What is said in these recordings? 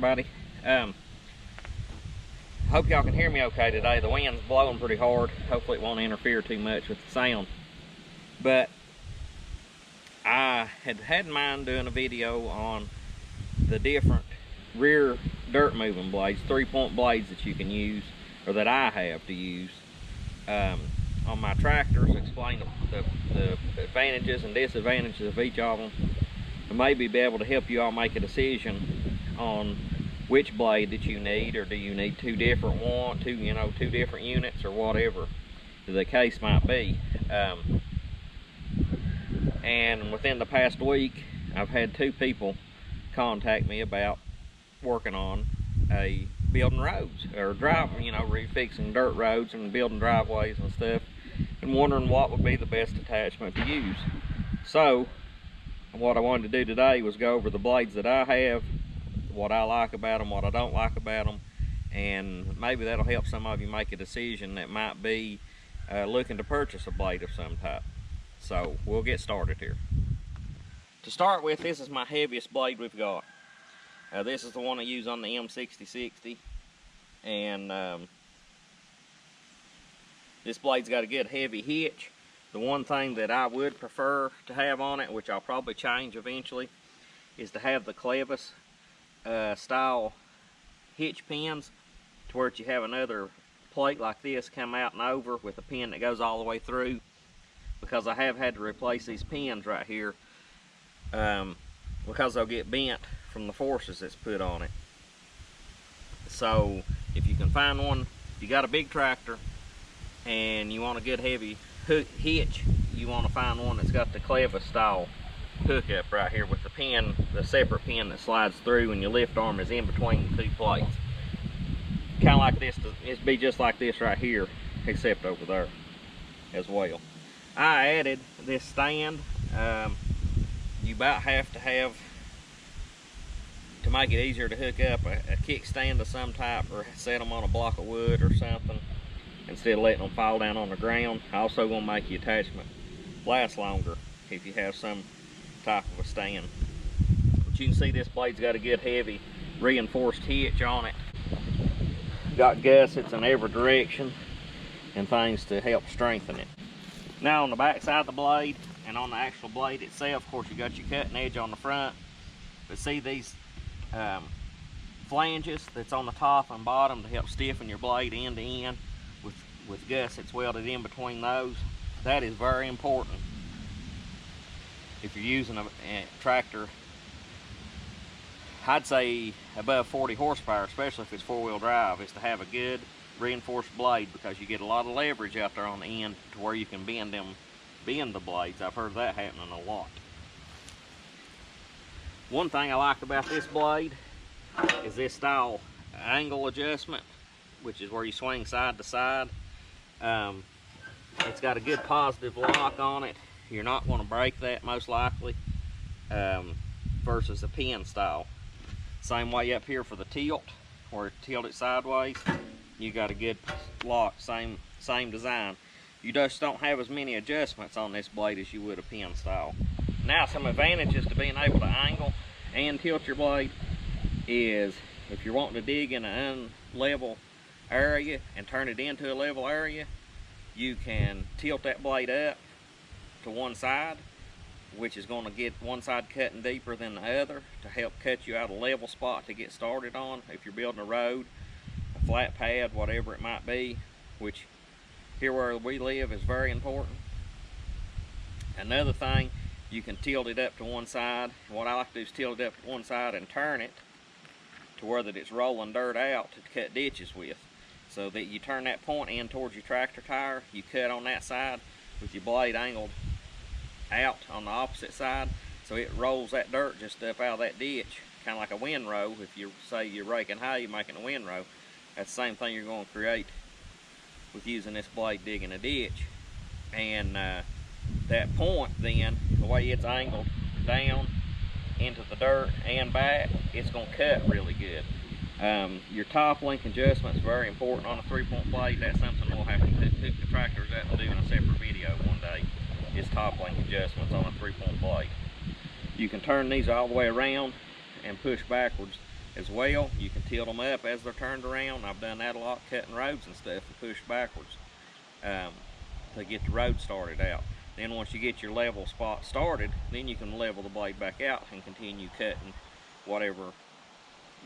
everybody. Hope y'all can hear me okay today. The wind's blowing pretty hard. Hopefully it won't interfere too much with the sound. But I had in mind doing a video on the different rear dirt moving blades, 3-point blades that you can use, or that I have to use on my tractors, explain the advantages and disadvantages of each of them, and maybe be able to help you all make a decision on which blade that you need, or do you need two different units, or whatever the case might be. And within the past week, I've had 2 people contact me about working on building roads, or driving, refixing dirt roads and building driveways and stuff, and wondering what would be the best attachment to use. So what I wanted to do today was go over the blades that I have, what I like about them, what I don't like about them, and maybe that'll help some of you make a decision that might be looking to purchase a blade of some type. So we'll get started here. To start with, this is my heaviest blade we've got. This is the one I use on the M6060, and this blade's got a good heavy hitch. The one thing that I would prefer to have on it, which I'll probably change eventually, is to have the clevis style hitch pins, to where you have another plate like this come out and over with a pin that goes all the way through, because I have had to replace these pins right here because they'll get bent from the forces that's put on it. So if you can find one, if you got a big tractor and you want a good heavy hitch, you want to find one that's got the clevis style hookup right here with the pin, the separate pin that slides through, and your lift arm is in between the 2 plates. Kind of like this, it'd be just like this right here, except over there as well. I added this stand. You about have to make it easier to hook up a kickstand of some type, or set them on a block of wood or something, instead of letting them fall down on the ground. Also gonna make your attachment last longer if you have some type of a stand. But you can see this blade's got a good heavy reinforced hitch on it. Got gussets in every direction and things to help strengthen it. Now on the back side of the blade, and on the actual blade itself, of course you got your cutting edge on the front, but see these flanges that's on the top and bottom to help stiffen your blade end to end, with gussets welded in between those. That is very important if you're using a tractor, I'd say above 40 horsepower, especially if it's 4-wheel drive, is to have a good reinforced blade, because you get a lot of leverage out there on the end to where you can bend the blades. I've heard that happening a lot. One thing I like about this blade is this style angle adjustment, which is where you swing side to side. It's got a good positive lock on it. You're not going to break that most likely, versus a pin style. Same way up here for the tilt, or tilt it sideways. You got a good lock, same design. You just don't have as many adjustments on this blade as you would a pin style. Now, some advantages to being able to angle and tilt your blade is, if you're wanting to dig in an unlevel area and turn it into a level area, you can tilt that blade up to one side, which is going to get one side cutting deeper than the other to help cut you out a level spot to get started on if you're building a road, a flat pad, whatever it might be, which here where we live is very important. Another thing, you can tilt it up to one side. What I like to do is tilt it up to one side and turn it to where that it's rolling dirt out to cut ditches with, so that you turn that point in towards your tractor tire, you cut on that side with your blade angled out on the opposite side, so it rolls that dirt just up out of that ditch, kind of like a windrow. If you say you're raking hay, you're making a windrow. That's the same thing you're going to create with using this blade digging a ditch. And that point then, the way it's angled down into the dirt and back, it's going to cut really good. Your top link adjustment is very important on a 3-point blade. That's something we'll have to hook the tractors up and do in a separate video one day, is top link adjustments on a 3-point blade. You can turn these all the way around and push backwards as well. You can tilt them up as they're turned around. I've done that a lot cutting roads and stuff, and push backwards to get the road started out. Then once you get your level spot started, then you can level the blade back out and continue cutting whatever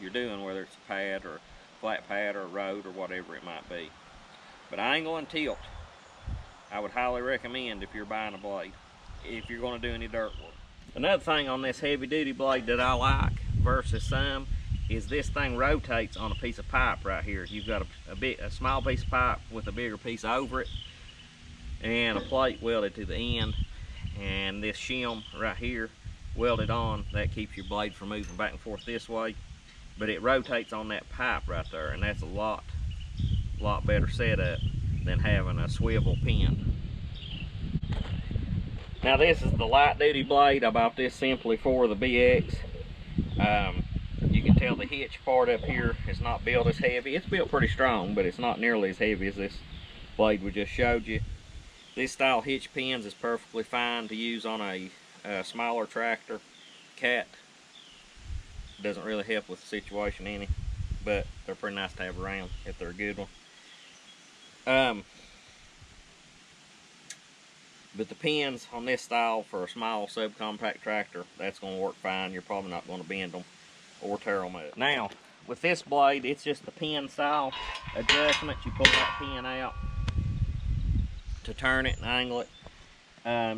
you're doing, whether it's a pad or flat pad or a road or whatever it might be. But angle and tilt, I would highly recommend if you're buying a blade, if you're going to do any dirt work. Another thing on this heavy duty blade that I like versus some is this thing rotates on a piece of pipe right here. You've got a small piece of pipe with a bigger piece over it and a plate welded to the end, and this shim right here welded on. That keeps your blade from moving back and forth this way, but it rotates on that pipe right there, and that's a lot better setup than having a swivel pin. Now this is the light duty blade. I bought this simply for the BX. You can tell the hitch part up here is not built as heavy. It's built pretty strong, but it's not nearly as heavy as this blade we just showed you. This style hitch pins is perfectly fine to use on a smaller tractor. Cat doesn't really help with the situation any, but they're pretty nice to have around if they're a good one. But the pins on this style for a small subcompact tractor, that's going to work fine. You're probably not going to bend them or tear them up. Now, with this blade, it's just the pin style adjustment. You pull that pin out to turn it and angle it.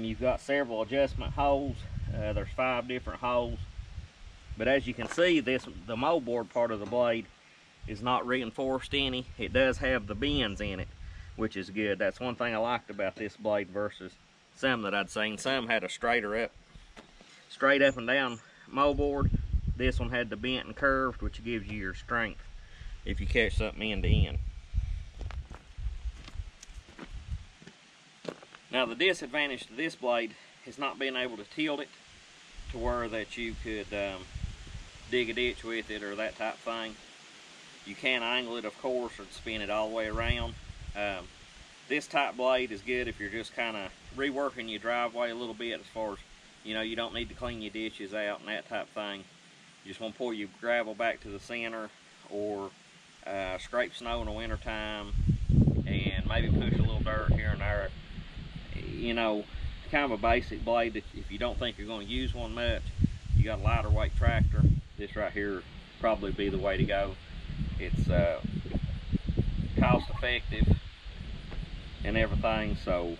You've got several adjustment holes. There's 5 different holes. But as you can see, the moldboard part of the blade is not reinforced any. It does have the bends in it, which is good. That's one thing I liked about this blade versus some that I'd seen. Some had a straight up and down moldboard. This one had the bent and curved, which gives you your strength if you catch something end to end. Now the disadvantage to this blade is not being able to tilt it to where that you could dig a ditch with it or that type of thing. You can angle it, of course, or spin it all the way around. This type blade is good if you're just kind of reworking your driveway a little bit, as far as, you know, you don't need to clean your ditches out and that type of thing. You just want to pull your gravel back to the center, or scrape snow in the winter time, and maybe push a little dirt here and there. You know, kind of a basic blade that if you don't think you're going to use one much, you got a lighter weight tractor, this right here probably be the way to go. It's cost effective and everything, so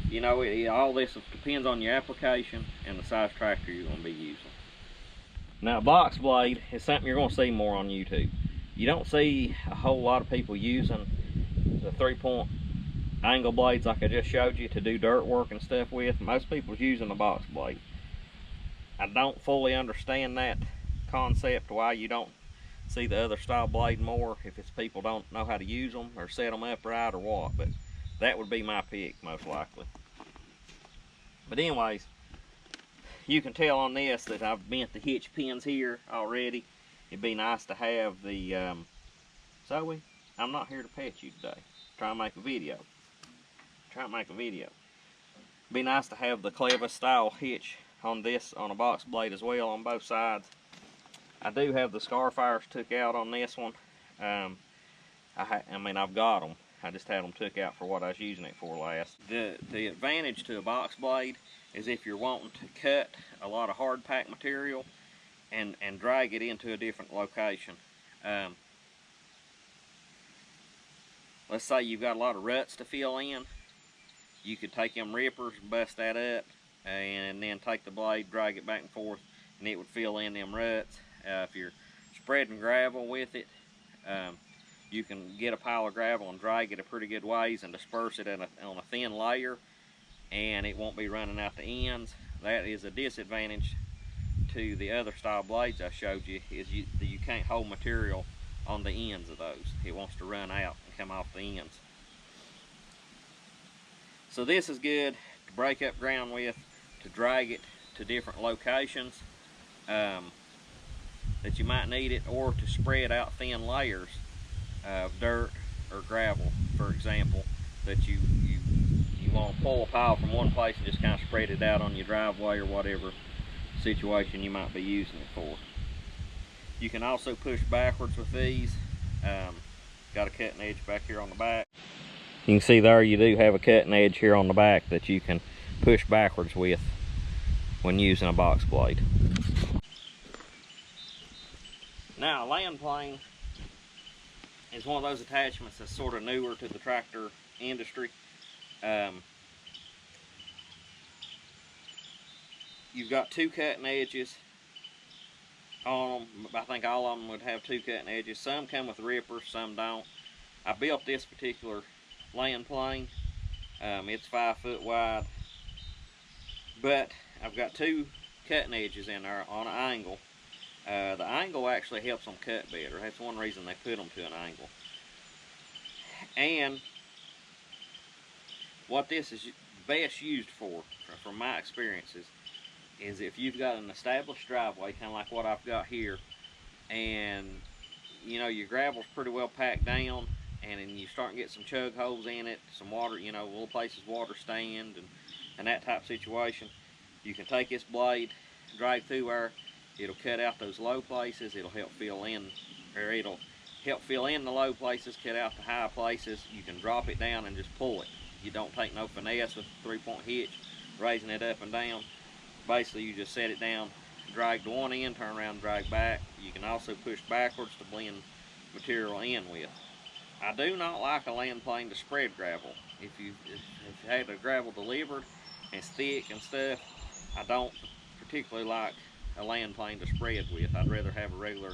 you know, all this depends on your application and the size tractor you're going to be using. Now, box blade is something you're going to see more on YouTube. You don't see a whole lot of people using the 3-point angle blades like I just showed you to do dirt work and stuff with. Most people's using a box blade. I don't fully understand that concept, why you don't see the other style blade more, if it's people don't know how to use them or set them up right or what, but that would be my pick most likely. But anyways, you can tell on this that I've bent the hitch pins here already. It'd be nice to have the Zoe, I'm not here to pet you today. Try and make a video. It'd be nice to have the Clevis style hitch on this, on a box blade as well, on both sides. I do have the Scarfires took out on this one. I mean, I've got them. I just had them took out for what I was using it for last. The advantage to a box blade is if you're wanting to cut a lot of hard pack material and drag it into a different location. Let's say you've got a lot of ruts to fill in. You could take them rippers, bust that up, and then take the blade, drag it back and forth, and it would fill in them ruts. If you're spreading gravel with it, you can get a pile of gravel and drag it a pretty good ways and disperse it on a thin layer, and it won't be running out the ends. That is a disadvantage to the other style blades I showed you, is you can't hold material on the ends of those. It wants to run out and come off the ends. So this is good to break up ground with, to drag it to different locations that you might need it, or to spread out thin layers of dirt or gravel, for example, that you want to pull a pile from one place and just kind of spread it out on your driveway or whatever situation you might be using it for. You can also push backwards with these. Got a cutting edge back here on the back. You can see there you do have a cutting edge here on the back that you can push backwards with when using a box blade. Now, a land plane is one of those attachments that's sort of newer to the tractor industry. You've got two cutting edges on them. I think all of them would have two cutting edges. Some come with rippers, some don't. I built this particular land plane. It's 5 foot wide, but I've got two cutting edges in there on an angle. The angle actually helps them cut better. That's one reason they put them to an angle. And what this is best used for, from my experiences, is if you've got an established driveway, kind of like what I've got here, and you know your gravel's pretty well packed down, and then you start to get some chug holes in it, some water, you know, little places water stand, and that type of situation, you can take this blade, drag through there. It'll cut out those low places. It'll help fill in, or it'll help fill in the low places, cut out the high places. You can drop it down and just pull it. You don't take no finesse with a 3-point hitch, raising it up and down. Basically, you just set it down, drag to one end, turn around, drag back. You can also push backwards to blend material in with. I do not like a land plane to spread gravel. If you had the gravel delivered and it's thick and stuff, I don't particularly like a land plane to spread with. I'd rather have a regular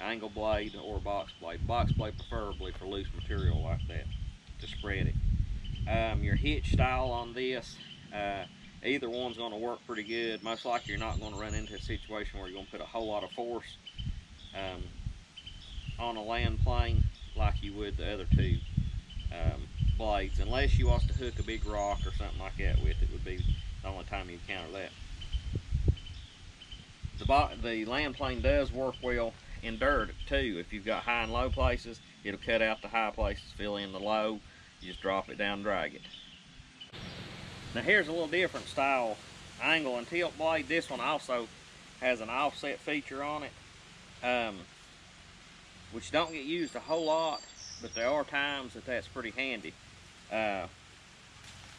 angle blade or a box blade. Box blade preferably for loose material like that to spread it. Your hitch style on this, either one's going to work pretty good. Most likely you're not going to run into a situation where you're going to put a whole lot of force on a land plane like you would the other two blades, unless you was to hook a big rock or something like that with it. Would be the only time you encounter that. The land plane does work well in dirt too. If you've got high and low places, it'll cut out the high places, fill in the low. You just drop it down, drag it. Now here's a little different style angle and tilt blade. This one also has an offset feature on it, which don't get used a whole lot, but there are times that that's pretty handy.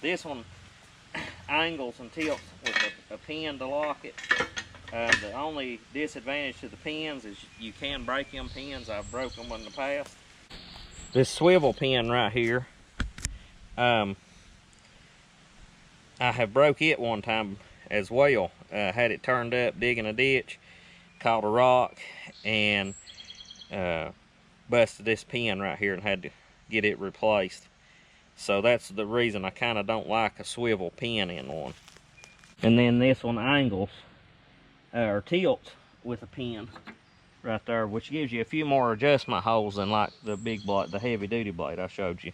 This one angles and tilts with a pin to lock it. The only disadvantage to the pins is you can break them pins. I've broke them in the past. This swivel pin right here, I have broke it one time as well. Had it turned up digging a ditch, caught a rock, and busted this pin right here and had to get it replaced. So that's the reason I kind of don't like a swivel pin in one. And then this one angles or tilts with a pin right there, which gives you a few more adjustment holes than like the big blade, the heavy duty blade I showed you.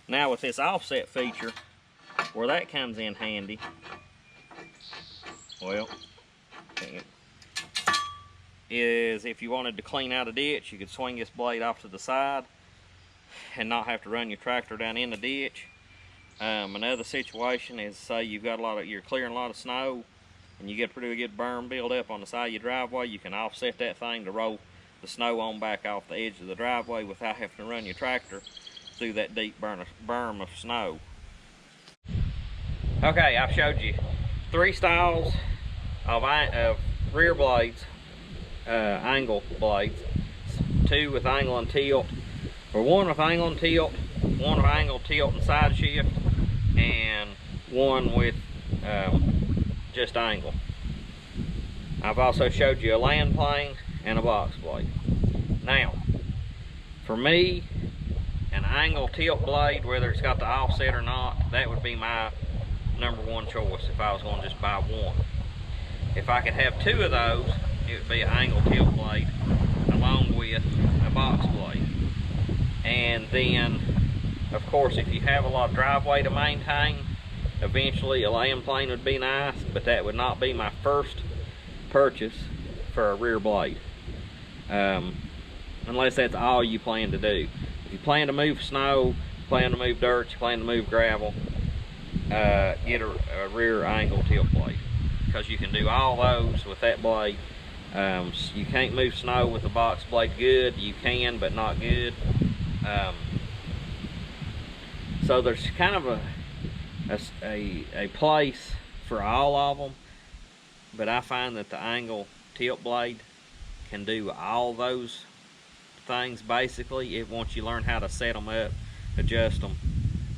Now with this offset feature, where that comes in handy, well, is if you wanted to clean out a ditch, you could swing this blade off to the side and not have to run your tractor down in the ditch. Another situation is, say you've got you're clearing a lot of snow and you get a pretty good berm build up on the side of your driveway. You can offset that thing to roll the snow on back off the edge of the driveway without having to run your tractor through that deep berm of snow. Okay, I've showed you 3 styles of rear blades, angle blades, 2 with angle and tilt, or 1 with angle and tilt, 1 with angle, tilt, and side shift, and 1 with just angle. I've also showed you a land plane and a box blade. Now, for me, an angle tilt blade, whether it's got the offset or not, that would be my #1 choice if I was going to just buy one. If I could have 2 of those, it would be an angle tilt blade along with a box blade. And then, of course, if you have a lot of driveway to maintain, eventually a land plane would be nice, but that would not be my first purchase for a rear blade, unless that's all you plan to do. If you plan to move snow, plan to move dirt, you plan to move gravel, get a rear angle tilt blade, because you can do all those with that blade You can't move snow with a box blade good. You can, but not good. So there's kind of a place for all of them, but I find that the angle tilt blade can do all those things basically. Once you learn how to set them up, adjust them,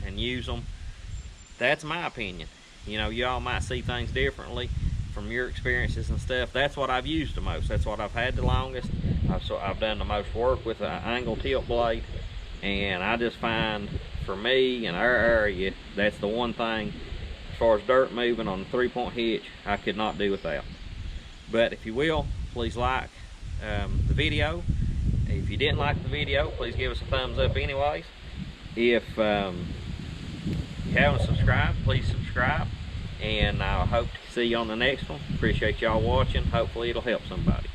and use them. That's my opinion. You know, y'all might see things differently from your experiences and stuff. That's what I've used the most. That's what I've had the longest. I've done the most work with an angle tilt blade, and I just find, for me in our area, that's the one thing as far as dirt moving on the 3-point hitch I could not do without. But if you will, please like the video. If you didn't like the video, please give us a thumbs up anyways. If you haven't subscribed, please subscribe, and I hope to see you on the next one. Appreciate y'all watching. Hopefully it'll help somebody.